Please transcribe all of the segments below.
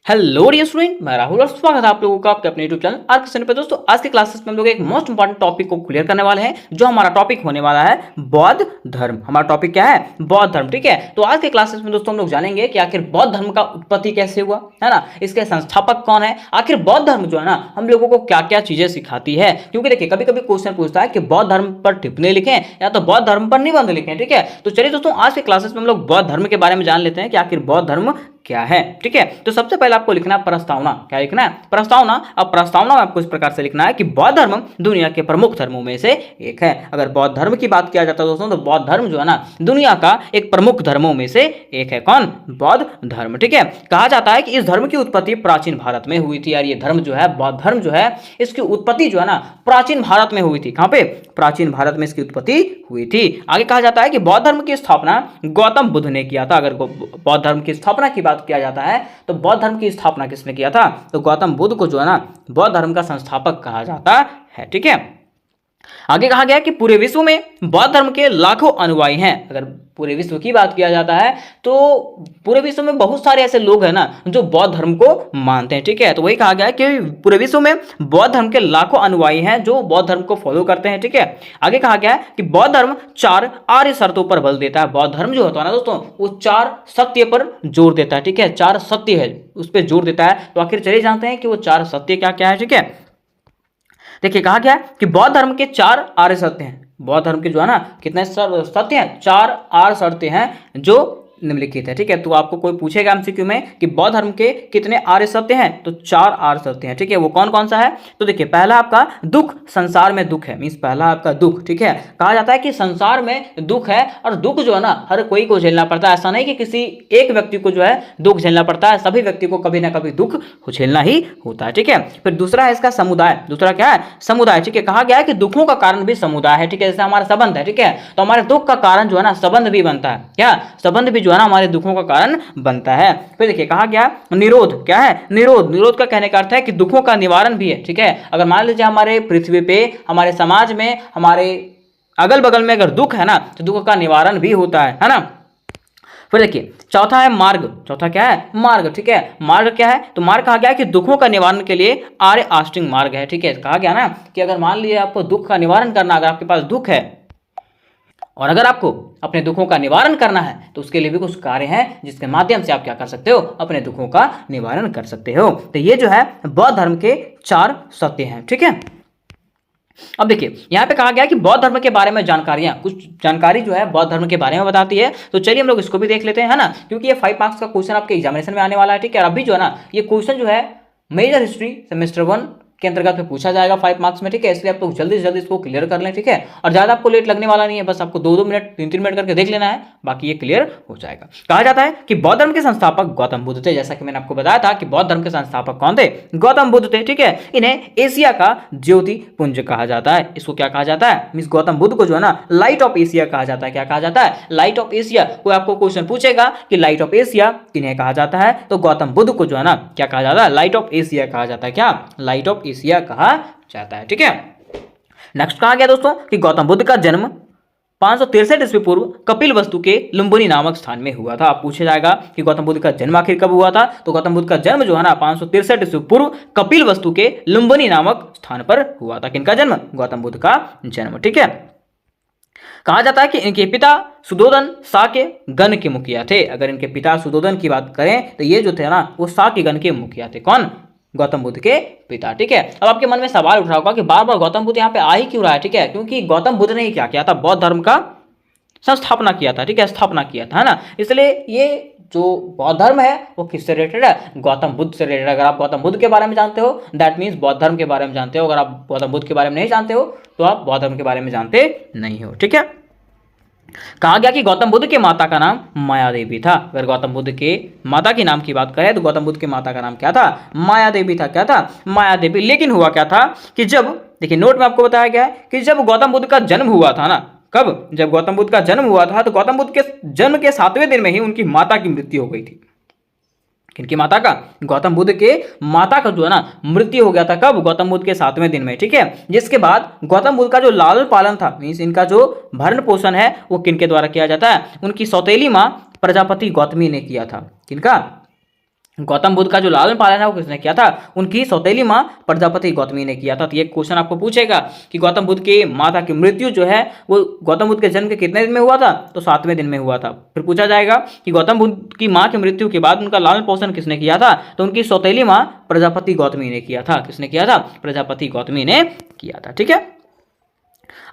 Hello dear student, मैं राहुल और स्वागत है आप लोगों का आपके अपने यूट्यूब चैनल आर्क सेंटर पे। दोस्तों आज के क्लासेस में हम लोग एक मोस्ट इंपॉर्टेंट टॉपिक को क्लियर करने वाले हैं, जो हमारा टॉपिक होने वाला है बौद्ध धर्म। हमारा टॉपिक क्या है? बौद्ध धर्म। ठीक है, तो आज के क्लासेस में दोस्तों हम लोग जानेंगे कि आखिर बौद्ध धर्म का उत्पत्ति कैसे हुआ है ना, इसके संस्थापक कौन है, आखिर बौद्ध धर्म जो है ना हम लोगों को क्या क्या चीजें सिखाती है। क्योंकि देखिए कभी कभी क्वेश्चन पूछता है कि बौद्ध धर्म पर टिप्पणी लिखें या तो बौद्ध धर्म पर निबंध लिखें। ठीक है, तो चलिए दोस्तों आज के क्लासेस में हम लोग बौद्ध धर्म के बारे में जान लेते हैं कि आखिर बौद्ध धर्म क्या है। ठीक है, तो सबसे पहले आपको लिखना है प्रस्तावना। क्या लिखना है? प्रस्तावना। अब प्रस्तावना में आपको इस प्रकार से लिखना है कि बौद्ध धर्म दुनिया के प्रमुख धर्मों में से एक है। अगर बौद्ध धर्म की बात किया जाता है दोस्तों, तो बौद्ध धर्म जो है ना दुनिया का एक प्रमुख धर्मों में से एक है। कौन? बौद्ध धर्म। ठीक है, कहा जाता है कि इस धर्म की उत्पत्ति प्राचीन भारत में हुई थी। यार ये धर्म जो है, बौद्ध धर्म जो है, इसकी उत्पत्ति जो है ना प्राचीन भारत में हुई थी। कहां पे? प्राचीन भारत में इसकी उत्पत्ति हुई थी। आगे कहा जाता है कि बौद्ध धर्म की स्थापना गौतम बुद्ध ने किया था। अगर बौद्ध धर्म की स्थापना की बात किया जाता है तो बौद्ध धर्म की स्थापना किसने किया था? तो गौतम बुद्ध को जो है ना बौद्ध धर्म का संस्थापक कहा जाता है। ठीक है, आगे कहा गया कि पूरे विश्व में बौद्ध धर्म के लाखों अनुयायी हैं। अगर पूरे विश्व की बात किया जाता है तो पूरे विश्व में बहुत सारे ऐसे लोग हैं ना जो बौद्ध धर्म को मानते हैं। ठीक है, तो वही कहा गया कि पूरे विश्व में बौद्ध धर्म के लाखों अनुयायी हैं जो बौद्ध धर्म को फॉलो करते हैं। ठीक है, आगे कहा गया है कि बौद्ध धर्म 4 आर्य शर्तों पर बल देता है। बौद्ध धर्म जो होता है ना दोस्तों, वो 4 सत्य पर जोर देता है। ठीक है, 4 सत्य है उस पर जोर देता है। तो आखिर चलिए जानते हैं कि वो 4 सत्य क्या क्या है। ठीक है, देखिए कहा गया कि बौद्ध धर्म के 4 आर्य सत्य हैं। बौद्ध धर्म के जो है ना कितने सत्य हैं? 4 आर्य सत्य हैं जो निम्नलिखित है। ठीक है, तो आपको कोई पूछेगा एमसीक्यू में कि बौद्ध धर्म के कितने आर्य सत्य हैं, तो 4 आर्य सत्य हैं। ठीक है, वो कौन कौन सा है? तो देखिए पहला आपका दुख, संसार में दुख है, मीन्स पहला आपका दुख। ठीक है, कहा जाता है कि संसार में दुख है और दुख जो है ना हर कोई को झेलना पड़ता है। ऐसा नहीं कि किसी एक व्यक्ति को जो है दुख झेलना पड़ता है, सभी व्यक्ति को कभी ना कभी दुख झेलना ही होता है। ठीक है, फिर दूसरा है इसका समुदाय। दूसरा क्या है? समुदाय। ठीक है, कहा गया है कि दुखों का कारण भी समुदाय है। ठीक है, जैसे हमारा संबंध है, ठीक है, तो हमारे दुख का कारण जो है ना संबंध भी बनता है। क्या? संबंध भी जो है ना हमारे दुखों का कारण बनता है। फिर देखिए कहा गया निरोध। क्या है? निरोध। निरोध का कहने का अर्थ है कि दुखों का निवारण भी है। ठीक है, अगर मान लीजिए हमारे पृथ्वी पे, हमारे समाज में, हमारे अगल बगल में अगर दुख है ना तो दुख का निवारण भी होता है ना। फिर देखिए चौथा है मार्ग। चौथा क्या है? मार्ग। ठीक है, मार्ग क्या है? तो मार्ग कहा गया कि दुखों का निवारण के लिए आर्य अष्टांग मार्ग है। ठीक है, कहा गया ना कि अगर मान लीजिए आपको दुख का निवारण करना, अगर आपके पास दुख है और अगर आपको अपने दुखों का निवारण करना है तो उसके लिए भी कुछ कार्य हैं जिसके माध्यम से आप क्या कर सकते हो? अपने दुखों का निवारण कर सकते हो। तो ये जो है बौद्ध धर्म के 4 सत्य हैं। ठीक है, अब देखिए यहाँ पे कहा गया कि बौद्ध धर्म के बारे में जानकारियां, कुछ जानकारी जो है बौद्ध धर्म के बारे में बताती है। तो चलिए हम लोग इसको भी देख लेते हैं, है ना, क्योंकि ये 5 मार्क्स का क्वेश्चन आपके एग्जामिनेशन में आने वाला है। ठीक है, और अभी जो है ना ये क्वेश्चन जो है मेजर हिस्ट्री सेमेस्टर 1 के अंतर्गत में पूछा जाएगा 5 मार्क्स में। ठीक है, इसलिए आप लोग जल्दी से जल्दी इसको क्लियर कर लें। ठीक है, और ज़्यादा आपको लेट लगने वाला नहीं है, बस आपको 2-2 मिनट 3-3 मिनट करके देख लेना है, बाकी ये क्लियर हो जाएगा। कहा जाता है कि बौद्ध धर्म के संस्थापक गौतम बुद्ध थे। जैसा कि मैंने आपको बताया था कि बौद्ध धर्म के संस्थापक कौन थे? गौतम बुद्ध थे। ठीक है, इन्हें एशिया का ज्योति पुंज कहा जाता है। इसको क्या कहा जाता है? मीन्स गौतम बुद्ध को जो है ना लाइट ऑफ एशिया कहा जाता है। क्या कहा जाता है? Light of Asia. कोई आपको क्वेश्चन पूछेगा कि लाइट ऑफ एशिया किन्हें कहा जाता है, तो गौतम बुद्ध को जो है ना क्या कहा जाता है? लाइट ऑफ एशिया कहा जाता है। क्या? लाइट ऑफ एशिया कहा जाता है। ठीक है, नेक्स्ट कहा गया दोस्तों कि गौतम बुद्ध का जन्म 563 ईस्वी पूर्व कपिल वस्तु के लुम्बिनी नामक स्थान में हुआ था। आप पूछा जाएगा कि गौतम बुद्ध का जन्म आखिर कब हुआ था, तो गौतम बुद्ध का जन्म जो है ना 563 ईस्वी पूर्व कपिल वस्तु के लुम्बिनी नामक स्थान पर हुआ था। किनका जन्म? गौतम बुद्ध का जन्म। ठीक है, कहा जाता है कि इनके पिता सुदोधन साक्य गण के मुखिया थे। अगर इनके पिता सुदोधन की बात करें तो ये जो थे ना वो साक्य गण के मुखिया थे। कौन? गौतम बुद्ध के पिता। ठीक है, अब आपके मन में सवाल उठ रहा होगा कि बार बार गौतम बुद्ध यहाँ पे आ ही क्यों रहा है? ठीक है, क्योंकि गौतम बुद्ध ने ही क्या किया था? बौद्ध धर्म का संस्थापना किया था। ठीक है, स्थापना किया था, है ना, इसलिए ये जो बौद्ध धर्म है वो किससे रिलेटेड है? गौतम बुद्ध से रिलेटेड। अगर आप गौतम बुद्ध के बारे में जानते हो दैट मीन्स बौद्ध धर्म के बारे में जानते हो। अगर आप गौतम बुद्ध के बारे में नहीं जानते हो तो आप बौद्ध धर्म के बारे में जानते नहीं हो। ठीक है, कहा गया कि गौतम बुद्ध के माता का नाम माया देवी था। अगर गौतम बुद्ध के माता के नाम की बात करें तो गौतम बुद्ध के माता का नाम क्या था? माया देवी था। क्या था? माया देवी। लेकिन हुआ क्या था कि जब, देखिए नोट में आपको बताया गया है कि जब गौतम बुद्ध का जन्म हुआ था ना, कब? जब गौतम बुद्ध का जन्म हुआ था तो गौतम बुद्ध के जन्म के 7वें दिन में ही उनकी माता की मृत्यु हो गई थी। किनकी माता का? गौतम बुद्ध के माता का जो है ना मृत्यु हो गया था। कब? गौतम बुद्ध के 7वें दिन में। ठीक है, जिसके बाद गौतम बुद्ध का जो लालन पालन था, मीन्स इनका जो भरण पोषण है वो किनके द्वारा किया जाता है? उनकी सौतेली माँ प्रजापति गौतमी ने किया था। किनका? गौतम बुद्ध का जो लालन पालन है वो किसने किया था? उनकी सौतेली माँ प्रजापति गौतमी ने किया था। तो ये क्वेश्चन आपको पूछेगा कि गौतम बुद्ध की माता की मृत्यु जो है वो गौतम बुद्ध के जन्म के कितने दिन में हुआ था? तो 7वें दिन में हुआ था। फिर पूछा जाएगा कि गौतम बुद्ध की माँ की मृत्यु के बाद उनका लालन पोषण किसने किया था? तो उनकी सौतेली माँ प्रजापति गौतमी ने किया था। किसने किया था? प्रजापति गौतमी ने किया था। ठीक है।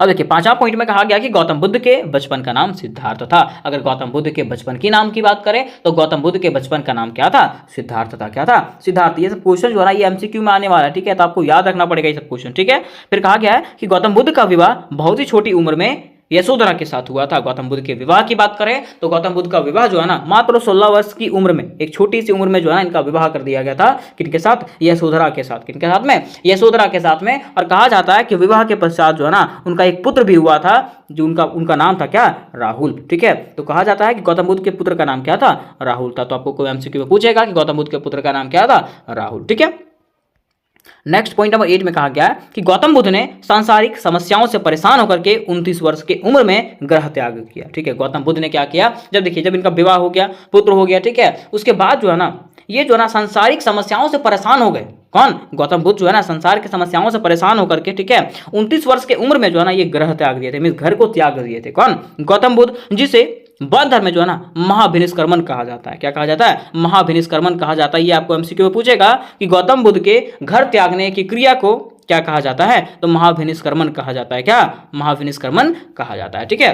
अब देखिए 5वां पॉइंट में कहा गया कि गौतम बुद्ध के बचपन का नाम सिद्धार्थ था। अगर गौतम बुद्ध के बचपन की नाम की बात करें तो गौतम बुद्ध के बचपन का नाम क्या था? सिद्धार्थ था। क्या था? सिद्धार्थ। ये सब क्वेश्चन जो है ना ये एमसीक्यू में आने वाला है। ठीक है, तो आपको याद रखना पड़ेगा ये सब क्वेश्चन। ठीक है। फिर कहा गया है कि गौतम बुद्ध का विवाह बहुत ही छोटी उम्र में यशोधरा के साथ हुआ था। गौतम बुद्ध के विवाह की बात करें तो गौतम बुद्ध का विवाह जो है ना मात्र 16 वर्ष की उम्र में, एक छोटी सी उम्र में जो है ना इनका विवाह कर दिया गया था। किनके साथ? यशोधरा के साथ। किनके साथ में? यशोधरा के साथ में। और कहा जाता है कि विवाह के पश्चात जो है ना उनका एक पुत्र भी हुआ था जो उनका नाम था क्या? राहुल। ठीक है। तो कहा जाता है कि गौतम बुद्ध के पुत्र का नाम क्या था? राहुल था। तो आपको कोई एमसीक्यू में पूछेगा कि गौतम बुद्ध के पुत्र का नाम क्या था? राहुल। ठीक है। नेक्स्ट पॉइंट नंबर 8 में कहा गया है कि गौतम बुद्ध ने सांसारिक समस्याओं से परेशान होकर के 29 वर्ष की उम्र में गृह त्याग किया। ठीक है। गौतम बुद्ध ने क्या किया? जब देखिए जब इनका विवाह हो गया, पुत्र हो गया, ठीक है, उसके बाद जो है ना ये जो है ना सांसारिक समस्याओं से परेशान हो गए। कौन? गौतम बुद्ध जो है ना संसार की समस्याओं से परेशान होकर के, ठीक है, 29 वर्ष की उम्र में जो है ना ये गृह त्याग दिए थे, मीन्स घर को त्याग दिए थे। कौन? गौतम बुद्ध, जिसे बौद्ध धर्म में जो है ना महाभिनिष्क्रमण कहा जाता है। क्या कहा जाता है? महाभिनिष्क्रमण कहा जाता है। ये आपको एमसीक्यू में पूछेगा कि गौतम बुद्ध के घर त्यागने की क्रिया को क्या कहा जाता है? तो महाभिनिष्क्रमण कहा जाता है। क्या? महाभिनिष्क्रमण कहा जाता है। ठीक है।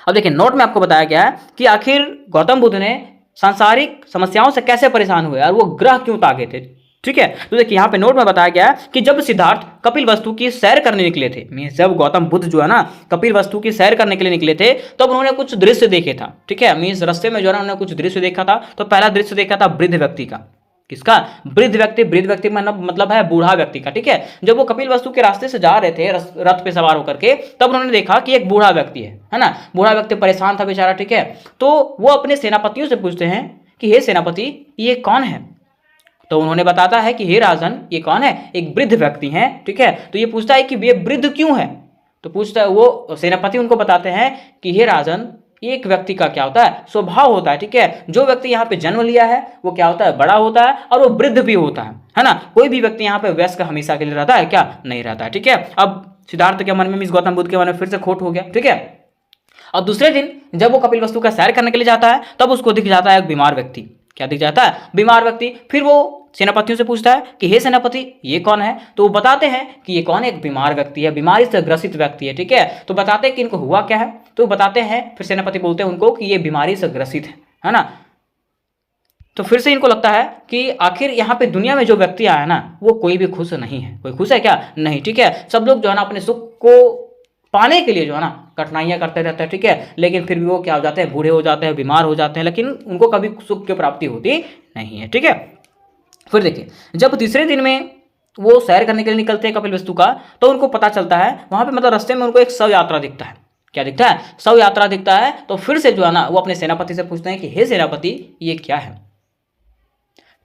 अब देखिए नोट में आपको बताया गया है कि आखिर गौतम बुद्ध ने सांसारिक समस्याओं से कैसे परेशान हुए और वो ग्रह क्यों त्यागे थे। ठीक है। तो देखिए यहाँ पे नोट में बताया गया है कि जब सिद्धार्थ कपिल वस्तु की सैर करने निकले थे, मीन्स जब गौतम बुद्ध जो है ना कपिल वस्तु की सैर करने के लिए निकले थे तब उन्होंने कुछ दृश्य देखे था। ठीक है। मीन्स रास्ते में जो है ना उन्होंने कुछ दृश्य देखा था। तो पहला दृश्य देखा था वृद्ध व्यक्ति का। किसका? वृद्ध व्यक्ति। वृद्ध व्यक्ति मतलब है बूढ़ा व्यक्ति का। ठीक है। जब वो कपिल वस्तु के रास्ते से जा रहे थे रथ पे सवार होकर के, तब उन्होंने देखा कि एक बूढ़ा व्यक्ति है ना, बूढ़ा व्यक्ति परेशान था बेचारा। ठीक है। तो वो अपने सेनापतियों से पूछते हैं कि हे सेनापति ये कौन है? तो उन्होंने बताता है कि हे राजन ये कौन है? एक वृद्ध व्यक्ति हैं। ठीक है। तो ये पूछता है कि ये वृद्ध क्यों है? तो पूछता है वो सेनापति उनको बताते हैं कि हे राजन एक व्यक्ति का क्या होता है? स्वभाव होता है। ठीक है। जो व्यक्ति यहाँ पे जन्म लिया है वो क्या होता है? बड़ा होता है और वो वृद्ध भी होता है ना। कोई भी व्यक्ति यहाँ पे वयस्क हमेशा के लिए रहता है क्या? नहीं रहता है। ठीक है। अब सिद्धार्थ के मन में, मीन्स गौतम बुद्ध के मन में फिर से खोट हो गया। ठीक है। अब दूसरे दिन जब वो कपिल वस्तु का सैर करने के लिए जाता है तब उसको दिख जाता है एक बीमार व्यक्ति। क्या दिख जाता है? बीमार व्यक्ति। फिर वो सेनापतियों से पूछता है कि हे सेनापति ये कौन है? तो वो बताते हैं कि ये कौन है? एक बीमार व्यक्ति है, बीमारी से ग्रसित व्यक्ति है। ठीक है। तो बताते हैं कि इनको हुआ क्या है? तो बताते हैं, फिर सेनापति बोलते हैं उनको कि ये बीमारी से ग्रसित है ना। तो फिर से इनको लगता है कि आखिर यहाँ पे दुनिया में जो व्यक्ति आया ना वो कोई भी खुश नहीं है। कोई खुश है क्या? नहीं। ठीक है। सब लोग जो है ना अपने सुख को पाने के लिए जो है ना कठिनाइयां करते रहते हैं। ठीक है। लेकिन फिर भी वो क्या हो जाते हैं? बूढ़े हो जाते हैं, बीमार हो जाते हैं, लेकिन उनको कभी सुख की प्राप्ति होती नहीं है। ठीक है। फिर देखिए जब तीसरे दिन में वो सैर करने के लिए निकलते हैं कपिल वस्तु का, तो उनको पता चलता है वहां पे मतलब रास्ते में उनको एक शव यात्रा दिखता है। क्या दिखता है? शव यात्रा दिखता है। तो फिर से जो है ना वो अपने सेनापति से पूछते हैं कि हे सेनापति ये क्या है?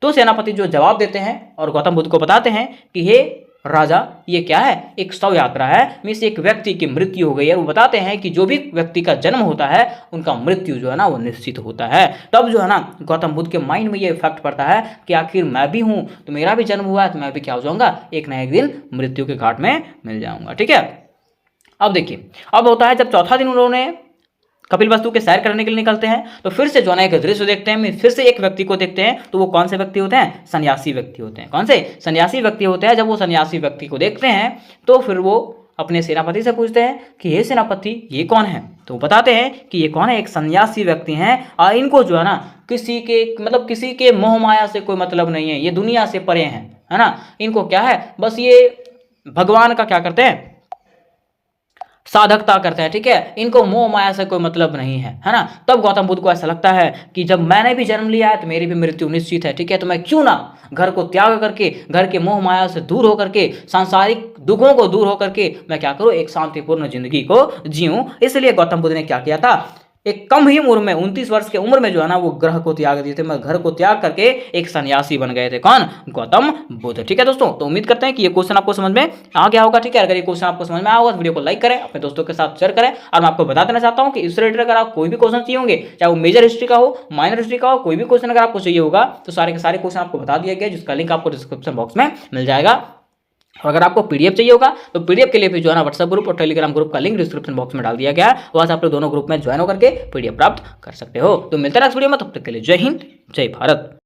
तो सेनापति जो जवाब देते हैं और गौतम बुद्ध को बताते हैं कि हे राजा ये क्या है? एक शव यात्रा है, मीन्स एक व्यक्ति की मृत्यु हो गई है। वो बताते हैं कि जो भी व्यक्ति का जन्म होता है उनका मृत्यु जो है ना वो निश्चित होता है। तब जो है ना गौतम बुद्ध के माइंड में ये इफेक्ट पड़ता है कि आखिर मैं भी हूँ, तो मेरा भी जन्म हुआ है, तो मैं भी क्या हो जाऊंगा? एक ना एक दिन मृत्यु के घाट में मिल जाऊंगा। ठीक है। अब देखिए अब होता है जब चौथा दिन उन्होंने कपिल वस्तु के सैर करने के लिए निकलते हैं तो फिर से जो है एक दृश्य देखते हैं, फिर से एक व्यक्ति को देखते हैं। तो वो कौन से व्यक्ति होते हैं? सन्यासी व्यक्ति होते हैं। कौन से? सन्यासी व्यक्ति होते हैं। जब वो सन्यासी व्यक्ति को देखते हैं तो फिर वो अपने सेनापति से पूछते हैं कि हे सेनापति ये कौन है? तो वो बताते हैं कि ये कौन है? एक सन्यासी व्यक्ति हैं और इनको जो है ना किसी के मोह माया से कोई मतलब नहीं है, ये दुनिया से परे हैं, है ना। इनको क्या है? बस ये भगवान का क्या करते हैं? साधकता करते हैं। ठीक है। इनको मोह माया से कोई मतलब नहीं है ना। तब गौतम बुद्ध को ऐसा लगता है कि जब मैंने भी जन्म लिया है तो मेरी भी मृत्यु निश्चित है। ठीक है। तो मैं क्यों ना घर को त्याग करके, घर के मोह माया से दूर होकर के, सांसारिक दुखों को दूर होकर के मैं क्या करूं? एक शांतिपूर्ण जिंदगी को जीऊं। इसलिए गौतम बुद्ध ने क्या किया था? एक कम ही उम्र में 29 वर्ष की उम्र में जो है ना वो ग्रह को त्याग दिए थे, मतलब घर को त्याग करके एक सन्यासी बन गए थे। कौन? गौतम बुद्ध। ठीक है दोस्तों, तो उम्मीद करते हैं कि ये क्वेश्चन आपको समझ में आ गया होगा। ठीक है, अगर ये क्वेश्चन आपको समझ में आया होगा तो वीडियो को लाइक करें, अपने दोस्तों के साथ शेयर करें। और मैं आपको बता देना चाहता हूँ कि इस रिलेटेड अगर आप कोई भी क्वेश्चन चाहिए होंगे, चाहे वो मेजर हिस्ट्री का हो, माइनर हिस्ट्री का हो, कोई भी क्वेश्चन अगर आपको चाहिए होगा तो सारे के सारे क्वेश्चन आपको बता दिया गया, जिसका लिंक आपको डिस्क्रिप्शन बॉक्स में मिल जाएगा। और अगर आपको पीडीएफ चाहिए होगा तो पीडीएफ के लिए भी जो है ना व्हाट्सएप ग्रुप और टेलीग्राम ग्रुप का लिंक डिस्क्रिप्शन बॉक्स में डाल दिया गया है, वहां से आप लोग दोनों ग्रुप में ज्वाइन होकर के पीडीएफ प्राप्त कर सकते हो। तो मिलते हैं नेक्स्ट वीडियो में, तब तक के लिए जय हिंद, जय भारत।